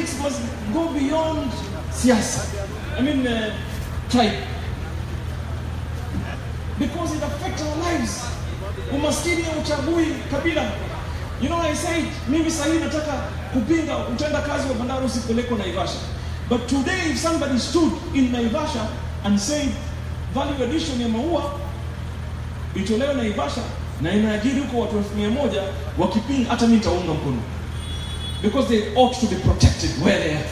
politics must go beyond siasa. I mean, tribe. Because it affects our lives. Umaskini uchagui kabila. You know, I said, mimi sahi nataka kupinga utenda kazi wa bandari usipelekwe Naivasha. But today, if somebody stood in Naivasha and said, value addition ya maua itolewe Naivasha na inaajiri huko watu 1,100 wakipinga, hata mimi nitaunga mkono. Because they ought to be protected where they are.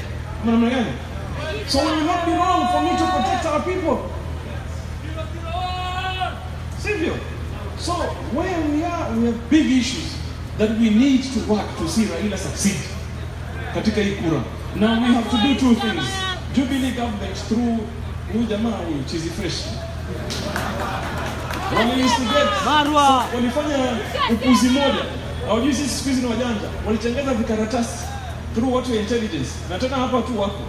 Mwana gani? So it will not be wrong for me to protect our people. Sivyo? So where we have big issues that we need to work to see Raila succeed katika hii kura. Now we have to do two things. Jubilee government through huyu jamaa huyu Chizi Fresh. Walifanya upuzi moja. Hawajui sisi siku hizi ni wajanja. Walitengeza vikaratasi through watu wa intelligence. Na tena hapa tu wako.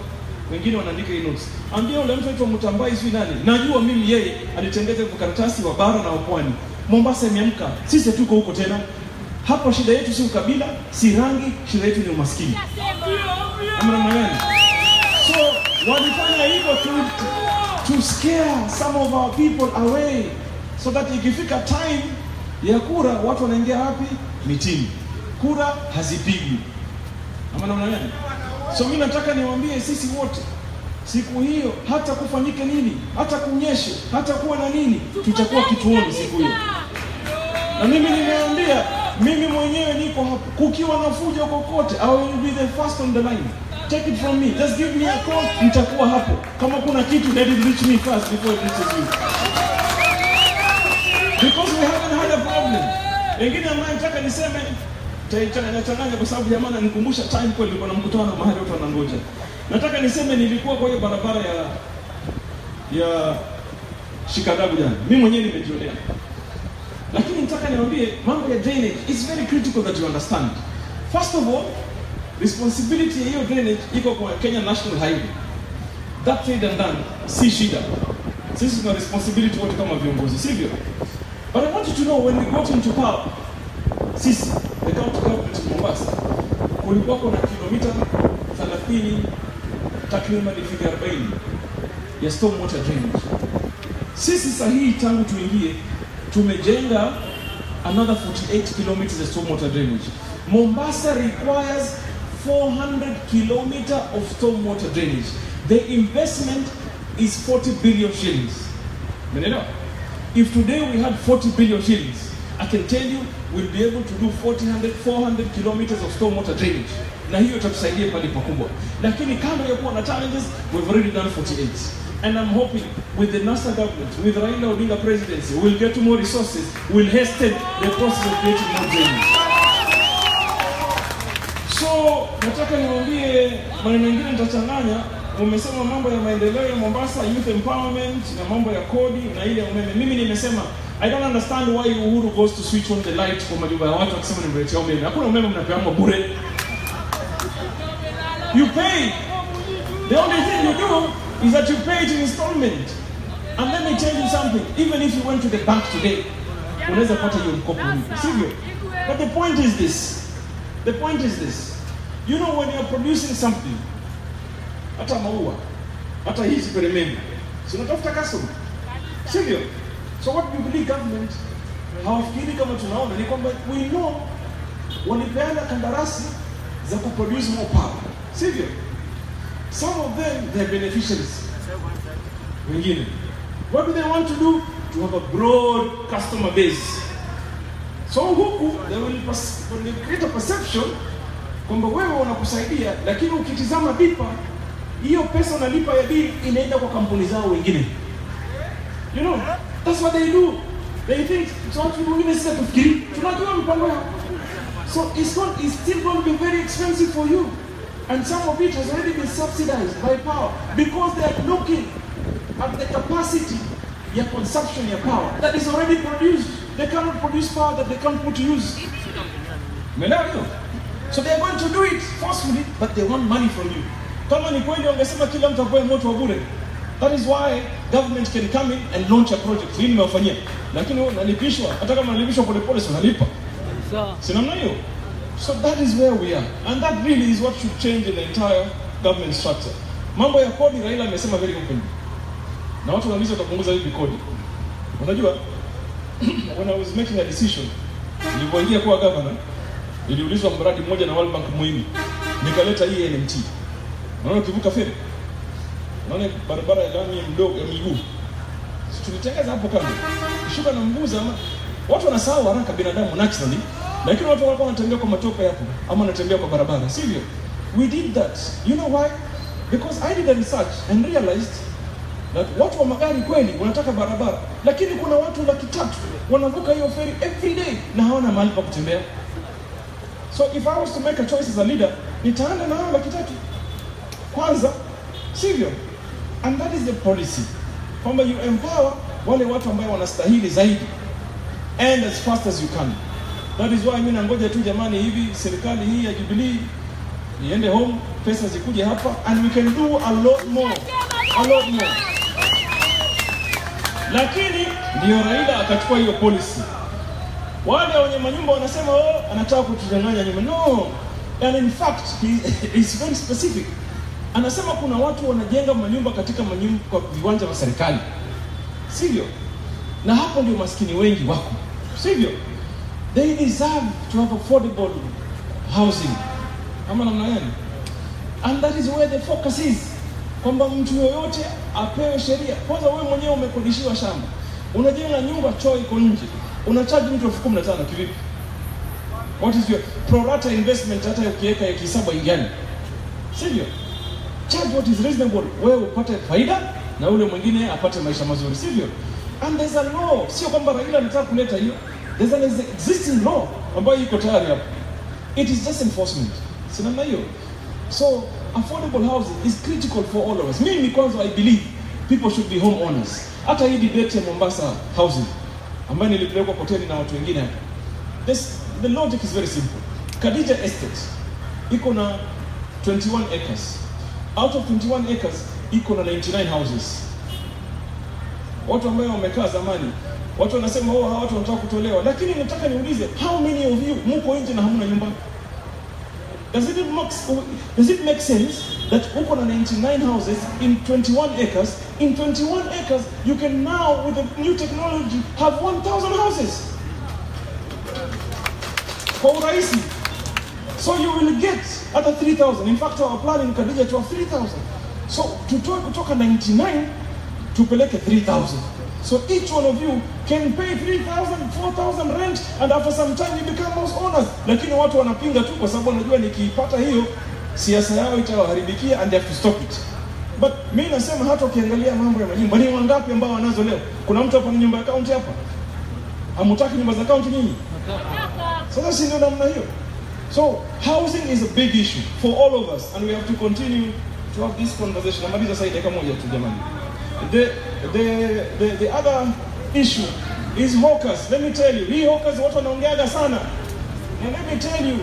Wengine wanaandika notes. Ambia ule mtu aitwa Mutambai sio nani. Najua mimi yeye alitengeza vikaratasi wa bara na pwani. Mombasa imeamka. Sisi tuko huko tena. Hapo shida yetu si ukabila, si rangi, shida yetu ni umaskini. So walifanya hivyo to scare some of our people away, so that ikifika time ya kura watu wanaingia wapi? Mitini. Kura hazipigwi. So mimi nataka niwaambie sisi wote, siku hiyo hata kufanyike nini, hata kunyeshe, hata kuwa na nini, tutakuwa kituoni siku hiyo. Na mimi nimeambia, mimi mwenyewe niko hapo. Kukiwa na fujo kokote, I will be the first on the line. Take it from me. Just give me a call, nitakuwa hapo. Kama kuna kitu, let it reach me first before it reaches you. Because we haven't had a problem. Wengine ambaye nataka niseme, nachanganya kwa sababu jamaa ananikumbusha time kwa nilikuwa na mkutano mahali watu wanangoja. Nataka niseme nilikuwa kwa hiyo barabara ya Shikadabu jana. Mimi mwenyewe nimejionea. Lakini nataka niwaambie mambo ya drainage, it's very critical that you understand. First of all, responsibility ya hiyo drainage iko kwa Kenya National Highway. That said and done, si shida. Sisi tuna responsibility wote kama viongozi, sivyo? But I want you to know, when we got into power, sisi, the county government in Mombasa, kulikuwa kuna kilomita 30 takriban ifika 40 ya storm water drainage. Sisi sahihi tangu tuingie tumejenga another 48 kilometers of storm water drainage. Mombasa requires 400 kilometers of storm water drainage. The investment is 40 billion shillings. If today we had 40 billion shillings, I can tell you we'll be able to do 400 kilometers of storm water drainage. Na hiyo itatusaidia pale pakubwa. Lakini kama yakuwa na challenges, we've already done 48. And I'm hoping with the national government, with Raila Odinga presidency, we'll get more resources, we'll hasten the process of creating more drainage. So, nataka niwaambie maneno mengine nitachanganya. Umesema mambo ya maendeleo ya Mombasa, youth empowerment, na mambo ya kodi na ile umeme. Mimi nimesema I don't understand why Uhuru goes to switch on the light kwa majumba ya watu akisema nimeletea umeme. Hakuna umeme mnapewa bure. You pay. The only thing you do is that you pay it in installment. And let me tell you something, even if you went to the bank today, unaweza pata hiyo mkopo hivi, sivyo? But the point is this. You know, when you're producing something, hata maua, hata hizi peremende, si unatafuta customer, sivyo? So what Jubilee government hawafikiri kama tunaona ni kwamba we know walipeana kandarasi za kuproduce more power, sivyo? Some of them, they're beneficiaries. Wengine. What do they want to do? To have a broad customer base. So huku, they will create a perception kwamba wewe wanakusaidia, lakini ukitizama bipa, hiyo pesa unalipa ya bill inaenda kwa kampuni zao wengine. You know, that's what they do. They think, so what we do is to fikiri, tunajua mpango yao. So it's still going to be very expensive for you. And some of it has already been subsidized by power because they are looking at the capacity of consumption of power that is already produced. They cannot produce power that they can't put to use. So they are going to do it forcefully, but they want money from you. Kama ni kweli wangesema kila mtu apewe moto wa bure. That is why government can come in and launch a project. Hii nimewafanyia. Lakini unalipishwa, hata kama unalipishwa polepole si unalipa. Si namna hiyo. So that is where we are, and that really is what should change in the entire government structure. Mambo ya kodi, Raila amesema very openly, na watu wanauliza utapunguza vipi kodi. Unajua, when I was making a decision, nilipoingia kuwa governor, niliulizwa mradi mmoja na World Bank muhimu, nikaleta hii NMT. Unaona ukivuka feri, unaona barabara ya lami mdogo ya miguu, tulitengeza hapo kando, kishuka na mguza. Watu wanasahau haraka binadamu naturally, lakini watu walikuwa wanatembea kwa matope hapo ama wanatembea kwa barabara, sivyo? We did that. You know why? Because I did a research and realized that watu wa magari kweli wanataka barabara, lakini kuna watu 300,000 wanavuka hiyo ferry every day na hawana mahali pa kutembea. So if I was to make a choice as a leader, nitaanza na hao 300,000 kwanza, sivyo? And that is the policy, kwamba you empower wale watu ambao wanastahili zaidi, and as fast as you can. That is why mimi nangoja tu jamani, hivi serikali hii ya Jubilee iende home, pesa zikuje hapa, and we can do a lot more. Lakini ndio Raila akachukua hiyo policy. Wale wenye manyumba wanasema anataka kutudanganya nyumba. No. And in fact, he is very specific. Anasema kuna watu wanajenga manyumba katika manyumba kwa viwanja vya serikali, sivyo? Na hapo ndio maskini wengi wako, sivyo? They deserve to have affordable housing. Ama namna gani? And that is where the focus is. Kwamba mtu yoyote apewe sheria. Kwanza wewe mwenyewe umekodishiwa shamba, unajenga nyumba, choo iko nje, unachaji mtu 15,000 kivipi? What is your pro rata investment? Hata ukiweka ya kihesabu ingani, sivyo? Charge what is reasonable, wewe upate faida na ule mwingine apate maisha mazuri, sivyo? And there's a law, sio kwamba Raila anataka kuleta hiyo. There's an existing law ambayo iko tayari hapo. It is just enforcement. Si namna hiyo. So affordable housing is critical for all of us. Mimi kwanza I believe people should be homeowners. Hata hii debate ya Mombasa housing ambayo nilipelekwa kotini na watu wengine hapa. The logic is very simple. Khadija Estate iko na 21 acres. Out of 21 acres iko na 99 houses. Watu ambao wamekaa zamani, watu wanasema hawa watu wanataka kutolewa, lakini nataka niulize, how many of you mko nje na hamna nyumba? Does it make sense that uko na 99 houses in 21 acres? In 21 acres, you can now, with the new technology, have 1,000 houses. For urahisi. So you will get other 3,000. In fact, our plan in Khadija to have 3,000. So tutoe kutoka 99 tupeleke 3,000. So each one of you can pay 3,000, 4,000 rent, and after some time you become house owners. Lakini watu wanapinga tu kwa sababu wanajua nikipata hiyo siasa yao itawaharibikia and they have to stop it. But mimi nasema hata ukiangalia mambo ya manyumba, ni wangapi ambao wanazo leo? Kuna mtu hapa na nyumba ya county hapa? Hamutaki nyumba za county nyinyi? Sasa si ndio namna hiyo. So housing is a big issue for all of us, and we have to continue to have this conversation. Namaliza sasa dakika moja tu jamani. The other issue is hawkers. Let me tell you, hii hawkers watu wanaongeaga sana. And let me tell you,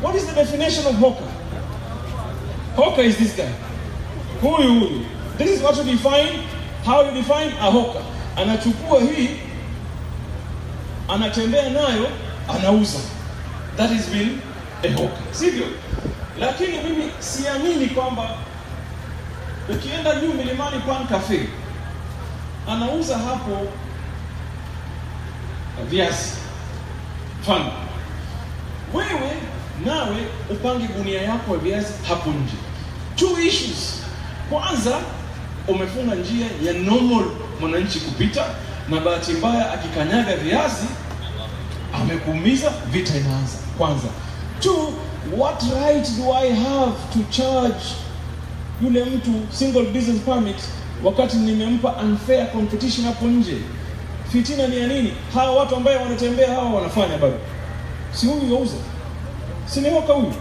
what is the definition of hawker? Hawker is this guy. Huyu. This is what you define, how you define a hawker. Anachukua hii, anatembea nayo, anauza. That is being a hawker. Sivyo? Lakini mimi siamini kwamba ukienda juu milimani Pan Cafe, anauza hapo viazi. Fana. Wewe nawe upange gunia yako ya viazi hapo nje. Two issues. Kwanza, umefunga njia ya normal mwananchi kupita, na bahati mbaya akikanyaga viazi amekuumiza, vita inaanza. Kwanza. Two, what right do I have to charge yule mtu single business permit wakati nimempa unfair competition hapo nje? Fitina ni ya nini? Hawa watu ambao wanatembea hawa wanafanya bado. Si huyu yauza. Si ni hoka huyu.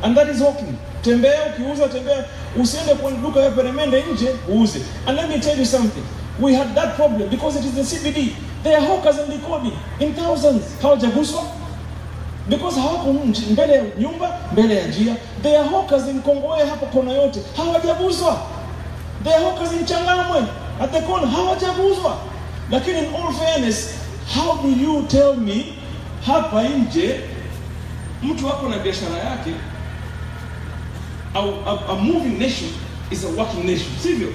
And that is hawking. Tembea, ukiuza tembea, usiende kwa duka ya peremende nje uuze. And let me tell you something. We had that problem because it is the CBD. There are hawkers in Likoni in thousands. Hawajaguswa. Because hawako mbele ya nyumba, mbele ya njia. There are hawkers in Kongoe hapo kona yote. Hawajaguswa. There are hawkers in Changamwe at the corner. Hawajaguswa. Lakini in all fairness, how do you tell me hapa nje Mtu wako na biashara yake, a moving nation is a working nation, sivyo?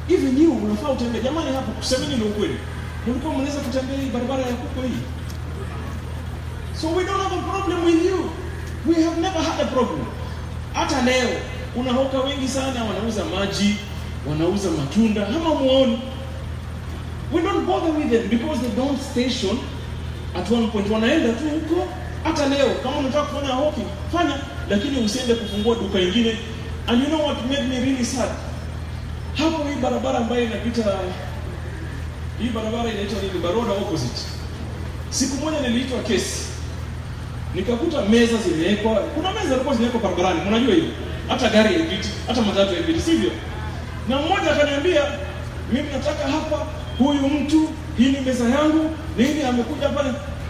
Even you unafaa utembee. Jamani, hapo kusemeni ni ukweli. Mlikuwa mnaweza kutembea hii barabara ya kuko hii. So we don't have a problem with you. We have never had a problem. Hata leo unahoka wengi sana wanauza maji, wanauza matunda, kama muone. We don't bother with them because they don't station at one point. Wanaenda tu huko. Hata leo kama unataka kufanya hoki, fanya, lakini usiende kufungua duka lingine. And you know what made me really sad? Hapo hii barabara ambayo inapita, hii barabara inaitwa nini? Baroda opposite. Siku moja niliitwa kesi. Nikakuta meza zimewekwa. Kuna meza zilikuwa zimewekwa barabarani, unajua hiyo. Hata gari haipiti, hata matatu haipiti, sivyo? Na mmoja akaniambia, mimi nataka hapa huyu mtu, hii ni meza yangu, nini amekuja pale.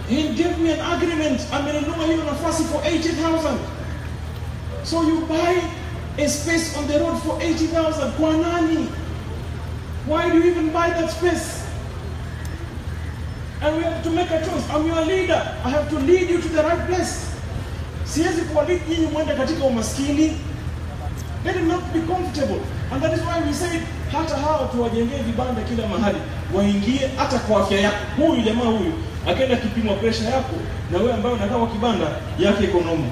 He gave me an agreement. Amenunua hiyo nafasi for 80,000. So you buy a space on the road for 80,000. Kwa nani? Why do you even buy that space? And we have to make a choice. I'm your leader. I have to lead you to the right place. Siwezi kuwalid nyinyi mwende katika umaskini. Let them not be comfortable. And that is why we say, hata hao tuwajengee vibanda kila mahali. Waingie hata kwa afya yako. Huyu jamaa huyu akaenda kipimo pressure yako, na wewe ambaye unakaa kwa kibanda yake ekonomi.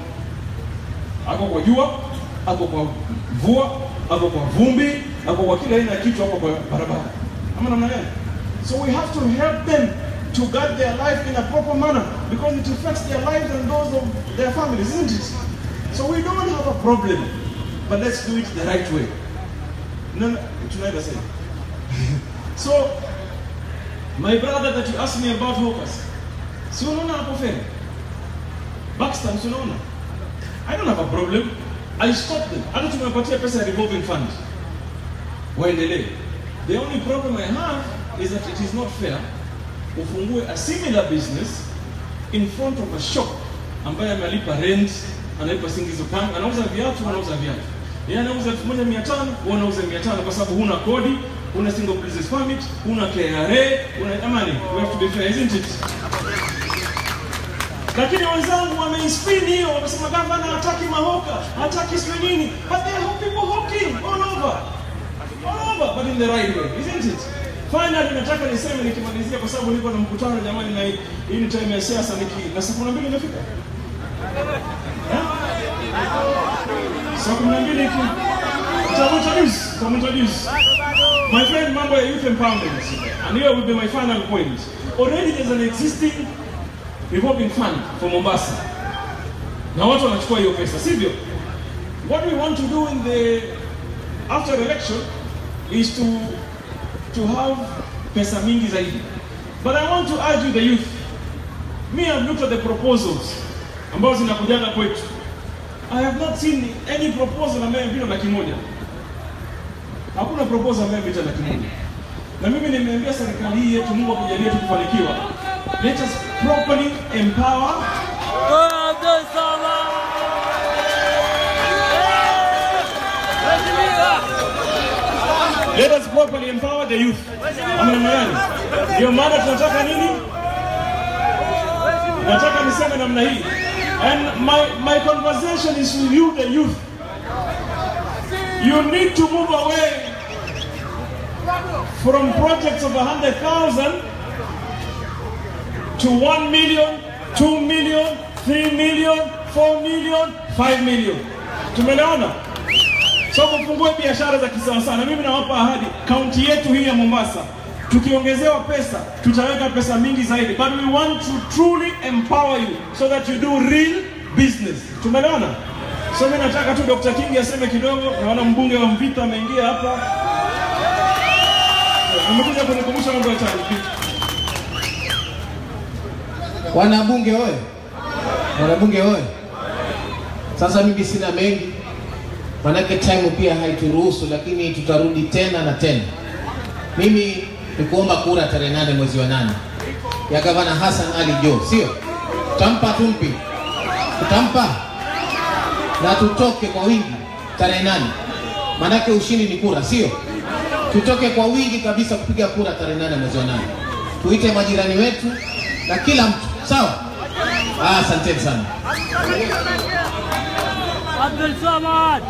Ako kwa jua, ako kwa mvua, ako kwa vumbi, ako kwa kila aina ya kitu, ako kwa barabara. Ama namna gani? So we have to help them to guide their life in a proper manner, because it affects their lives and those of their families, isn't it? So we don't have a problem, but let's do it the right way. No, tunaweza say. So, my brother that you asked me about hawkers, si unaona hapo feni? Baxter, si unaona? I don't have a problem. I stop them. Hata tumewapatia pesa ya revolving fund. Waendelee. The only problem I have is that it is not fair ufungue a similar business in front of a shop ambaye amelipa rent, analipa singizo kanga, anauza viatu, anauza viatu. Yeye anauza 1,500, wanauza 500 kwa sababu huna kodi, huna single business permit, huna KRA, huna amani. We have to be fair, isn't it? Lakini wenzangu wameinspire hiyo, wakasema gavana hataki mahoka, hataki sio nini, but there are people hawking all over, but in the right way, isn't it? Finally, nataka niseme nikimalizia, kwa sababu niko na mkutano jamani, na hii ni time ya siasa, na saa 12 imefika. Saa 12 Tamuintroduce my friend, mambo ya youth empowerment, and here will be my final point. Already there's an existing revolving fund for Mombasa. Na watu wanachukua hiyo pesa, sivyo? What we want to do in the after election is to have pesa mingi zaidi. But I want to urge you, the youth. Me, I've looked at the proposals ambazo zinakujana kwetu. I have not seen any proposal ambayo imepita laki moja. Hakuna proposal ambayo imepita laki moja. Na mimi nimeambia serikali hii yetu, Mungu akujalie tukifanikiwa, let us properly empower let us properly empower the youth. Ndio maana tunataka nini? Nataka niseme namna hii. And my conversation is with you, the youth. You need to move away from projects of 100,000 to 1 million, 2 million, 3 million, 4 million, 5 million. Tumeelewana? So kufungue biashara za kisasa sana. Mimi nawapa ahadi, kaunti yetu hii ya Mombasa, tukiongezewa pesa, tutaweka pesa mingi zaidi. But we want to truly empower you so that you do real business. Tumeelewana? So mimi nataka tu Dr. King aseme kidogo, naona mbunge wa Mvita ameingia hapa. Nimekuja kunikumbusha mambo ya tani. Wanabunge oye. Wanabunge oye. Sasa mimi sina mengi. Manake time pia haituruhusu, lakini tutarudi tena na tena. Mimi nikuomba kura tarehe 8 mwezi wa 8 ya Gavana Hassan Ali Joho, sio? Tutampa tumpi. Tutampa na tutoke kwa wingi tarehe 8. Manake ushindi ni kura, sio? Tutoke kwa wingi kabisa kupiga kura tarehe 8 mwezi wa 8. Tuite majirani wetu na kila mtu, sawa? Asanteni sana. Abdul Samad.